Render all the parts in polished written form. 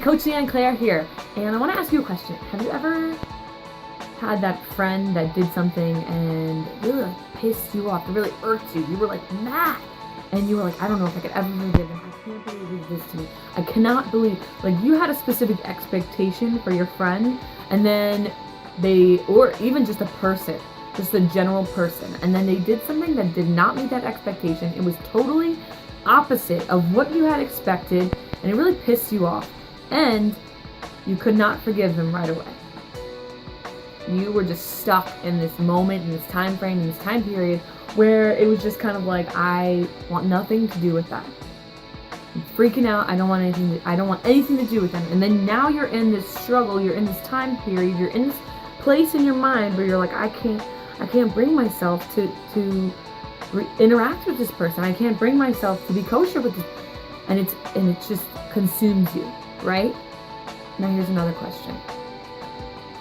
Coach LeeAnn Claire here, and I want to ask you a question. Have you ever had that friend that did something and really pissed you off, it really irked you? You were like mad, and you were like, I don't know if I could ever forgive him. I can't believe he did this to me. I cannot believe, like, you had a specific expectation for your friend, and then or even just a person, just a general person, and then they did something that did not meet that expectation. It was totally opposite of what you had expected, and it really pissed you off, and you could not forgive them right away. You were just stuck in this moment, in this time frame, in this time period, where it was just kind of like, I want nothing to do with that. I'm freaking out. I don't want anything to do with them. And then now you're in this struggle, you're in this time period, you're in this place in your mind where you're like, I can't bring myself to interact with this person. I can't bring myself to be kosher with this, and it just consumes you, right? Now here's another question.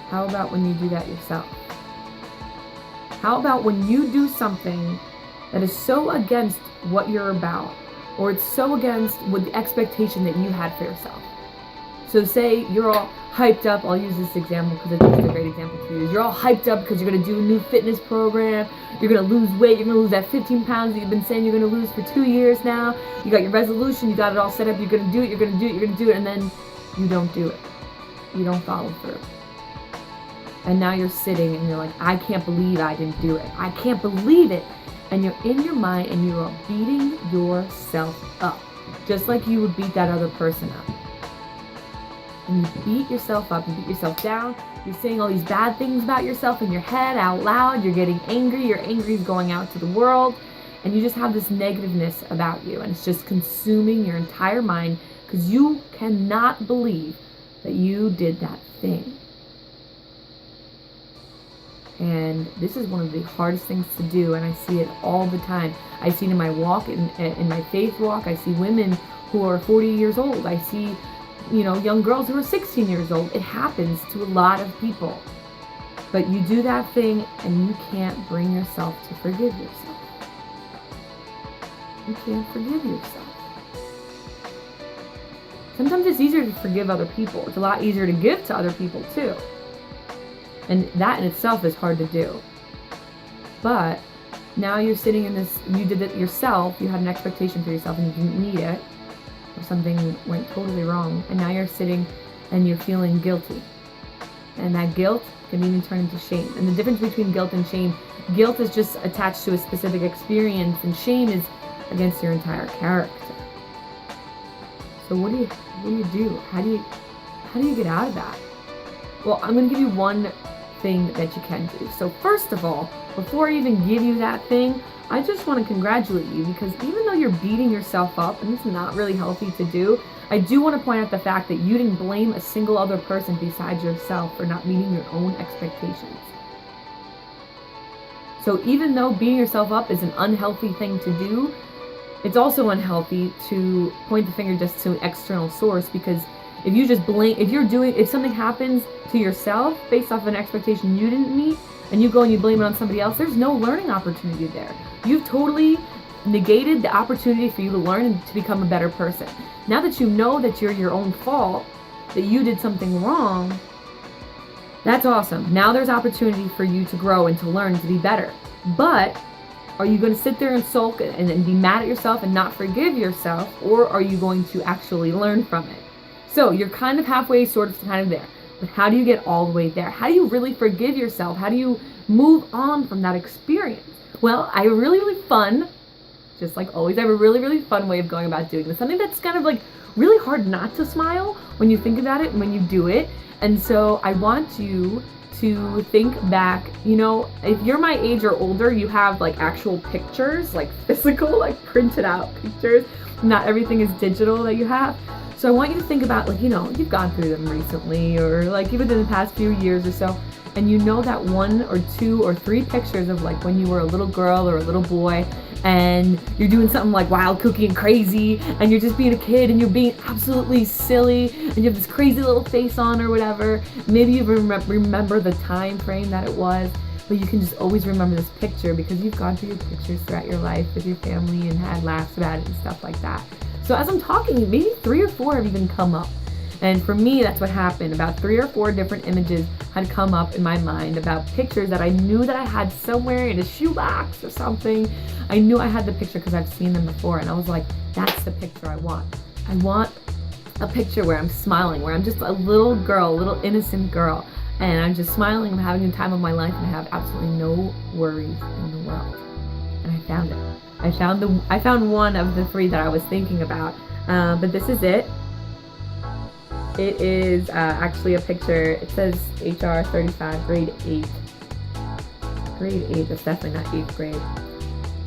How about when you do that yourself? How about when you do something that is so against what you're about, or it's so against what the expectation that you had for yourself? So say you're all hyped up. I'll use this example because it's just a great example to use. You're all hyped up because you're going to do a new fitness program. You're going to lose weight. You're going to lose that 15 pounds that you've been saying you're going to lose for 2 years now. You got your resolution. You got it all set up. You're going to do it. You're going to do it. You're going to do it. And then you don't do it. You don't follow through. And now you're sitting and you're like, I can't believe I didn't do it. I can't believe it. And you're in your mind and you are beating yourself up, just like you would beat that other person up. And you beat yourself up, you beat yourself down, you're saying all these bad things about yourself in your head out loud, you're getting angry, your angry is going out to the world, and you just have this negativeness about you, and it's just consuming your entire mind because you cannot believe that you did that thing. And this is one of the hardest things to do, and I see it all the time. I see it in my walk, in my faith walk. I see women who are 40 years old. I see young girls who are 16 years old. It happens to a lot of people. But you do that thing and you can't bring yourself to forgive yourself. You can't forgive yourself. Sometimes it's easier to forgive other people. It's a lot easier to give to other people too. And that in itself is hard to do. But now you're sitting in this, you did it yourself, you had an expectation for yourself and you didn't meet it, or something went totally wrong, and now you're sitting and you're feeling guilty. And that guilt can even turn into shame. And the difference between guilt and shame, guilt is just attached to a specific experience, and shame is against your entire character. So what do you do? How do you get out of that? Well, I'm going to give you one thing that you can do. So first of all, before I even give you that thing, I just want to congratulate you, because even though you're beating yourself up, and it's not really healthy to do, I do want to point out the fact that you didn't blame a single other person besides yourself for not meeting your own expectations. So even though beating yourself up is an unhealthy thing to do, it's also unhealthy to point the finger just to an external source, because if you just blame, if something happens to yourself based off of an expectation you didn't meet, and you go and you blame it on somebody else, there's no learning opportunity there. You've totally negated the opportunity for you to learn and to become a better person. Now that you know that you're your own fault, that you did something wrong, that's awesome. Now there's opportunity for you to grow and to learn to be better. But are you going to sit there and sulk and be mad at yourself and not forgive yourself, or are you going to actually learn from it? So you're kind of halfway, sort of kind of there. But how do you get all the way there? How do you really forgive yourself? How do you move on from that experience? Well, I have a really, really fun, just like always, I have a really, really fun way of going about doing this. Something that's kind of like really hard not to smile when you think about it and when you do it. And so I want you to think back, if you're my age or older, you have like actual pictures, like physical, like printed out pictures. Not everything is digital that you have. So I want you to think about, like, you've gone through them recently, or like even in the past few years or so, and that 1 or 2 or 3 pictures of like when you were a little girl or a little boy, and you're doing something like wild, kooky, and crazy, and you're just being a kid, and you're being absolutely silly, and you have this crazy little face on or whatever. Maybe you remember the time frame that it was, but you can just always remember this picture because you've gone through your pictures throughout your life with your family and had laughs about it and stuff like that. So as I'm talking, maybe 3 or 4 have even come up. And for me, that's what happened. About 3 or 4 different images had come up in my mind about pictures that I knew that I had somewhere in a shoebox or something. I knew I had the picture because I've seen them before, and I was like, that's the picture I want. I want a picture where I'm smiling, where I'm just a little girl, a little innocent girl, and I'm just smiling, I'm having the time of my life, and I have absolutely no worries in the world. And I found it. I found one of the 3 that I was thinking about, but this is it. It is actually a picture. It says HR 35, grade 8. Grade 8, that's definitely not 8th grade.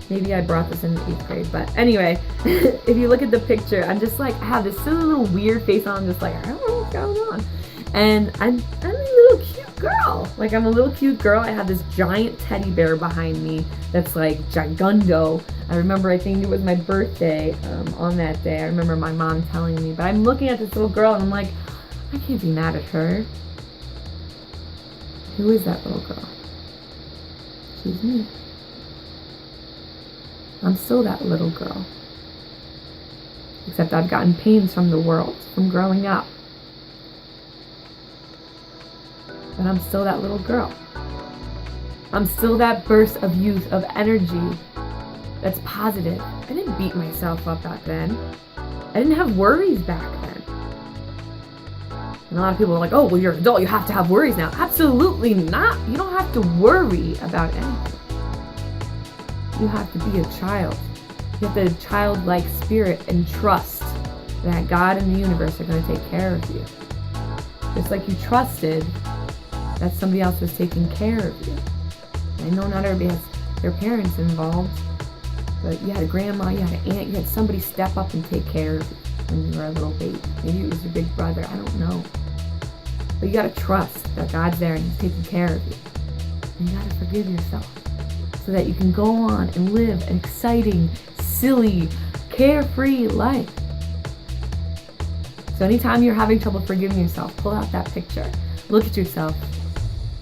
Maybe I brought this in 8th grade, but anyway, if you look at the picture, I'm just like, I have this silly little weird face on, I'm just like, I don't know what's going on. And I'm a little cute girl. Like, I'm a little cute girl. I have this giant teddy bear behind me that's like gigundo. I remember, I think it was my birthday on that day. I remember my mom telling me, but I'm looking at this little girl and I'm like, I can't be mad at her. Who is that little girl? She's me. I'm still that little girl. Except I've gotten pains from the world, from growing up. But I'm still that little girl. I'm still that burst of youth, of energy that's positive. I didn't beat myself up back then. I didn't have worries back then. And a lot of people are like, oh, well, you're an adult, you have to have worries now. Absolutely not. You don't have to worry about anything. You have to be a child. You have to have a childlike spirit and trust that God and the universe are going to take care of you. Just like you trusted that somebody else was taking care of you. I know not everybody has their parents involved, but you had a grandma, you had an aunt, you had somebody step up and take care of you when you were a little baby. Maybe it was your big brother, I don't know. But you gotta trust that God's there and He's taking care of you. And you gotta forgive yourself so that you can go on and live an exciting, silly, carefree life. So anytime you're having trouble forgiving yourself, pull out that picture, look at yourself,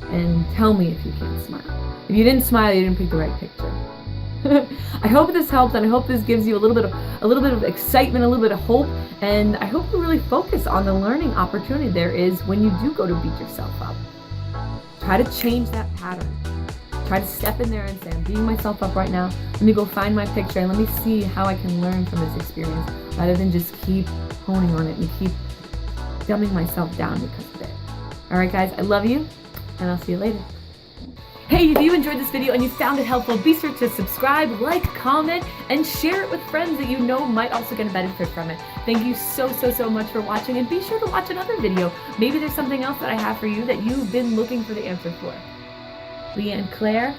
and tell me if you can't smile. If you didn't smile, you didn't pick the right picture. I hope this helped, and I hope this gives you a little bit of excitement, a little bit of hope, and I hope you really focus on the learning opportunity there is when you do go to beat yourself up. Try to change that pattern. Try to step in there and say, I'm beating myself up right now. Let me go find my picture and let me see how I can learn from this experience rather than just keep honing on it and keep dumbing myself down because of it. All right, guys, I love you, and I'll see you later. Hey, if you enjoyed this video and you found it helpful, be sure to subscribe, like, comment, and share it with friends that you know might also get a benefit from it. Thank you so much for watching, and be sure to watch another video. Maybe there's something else that I have for you that you've been looking for the answer for. LeeAnn Claire,